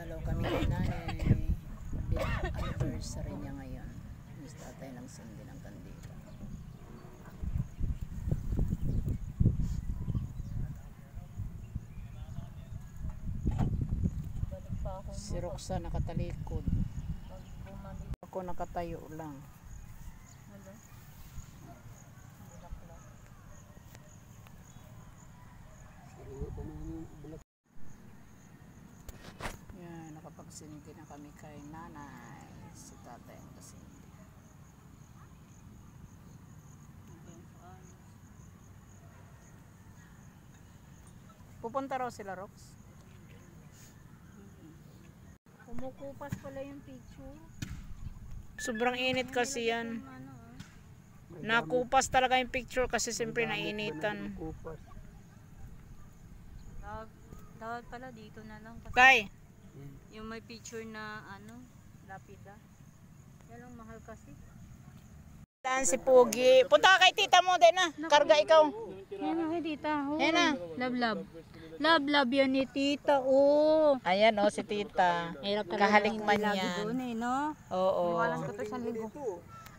Dumalaw kami kay nanay. Anniversary niya ngayon. Gusto tayo ng sindi ng kandila. Si Roxa nakatalikod. Ako nakatayo lang. Yan, nakapagsindi na kami kay nanay. Si tatay ang kasindi. Pupunta raw sila, Rox. Kumukupas pala yung picture. Sobrang init kasi yan. Nakupas talaga yung picture kasi siyempre nainitan. Dapat pala dito na lang kasi Kay, yung may picture na ano, lapida. Yan ang mahal kasi. saan si Pugi? Punta ka kay tita mo din na. Karga ikaw. Yan na kay tita. Yan na. Love. Love yan ni tita. Oh. Ayan o si tita. Kahalikman lagi yan. doon eh, no? Oo. Iwanan ko to sa libo.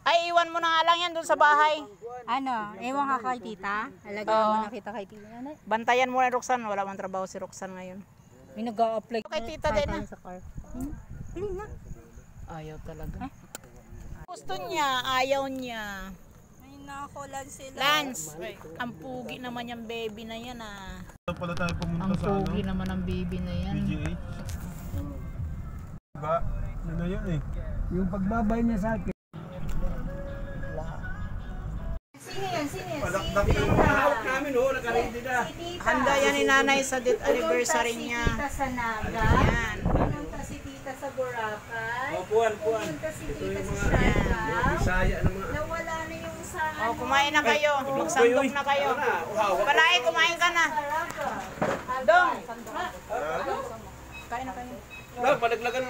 Ay, iwan mo na nga lang yan dun sa bahay. Ano? Ewan ka kay tita? Alagyan Oo. mo na kita kay tita. Ano? Bantayan mo na Roxanne. Wala mang trabaho si Roxanne ngayon. May nag-a-apply Kay tita din na. sa car. Hindi na. Ayaw talaga. Gusto niya, ayaw niya. Ay nako, Lance sila. Lance, ang pugi naman yung baby na yan ah. Pala tayo pumunta Ang sa pugi naman ang baby na yan. PGH. Diba? Ano na yun eh. Yung pagbabay niya sa akin. Sino yan? Palakdak na yung hawak namin oh. Nakaready na. Handa yan ni nanay sa date anniversary niya. Pumunta si tita sa Naga. Yan. Pumunta si tita sa Boracay. Puan. Pumunta si Ito tita yung sa mga Siargao. Bisaya na mga. Nawala na yung sa Oh, kumain na kayo. Magsandok na kayo. Palay, kumain ka na. Dong. Kain na kayo. Palaglagan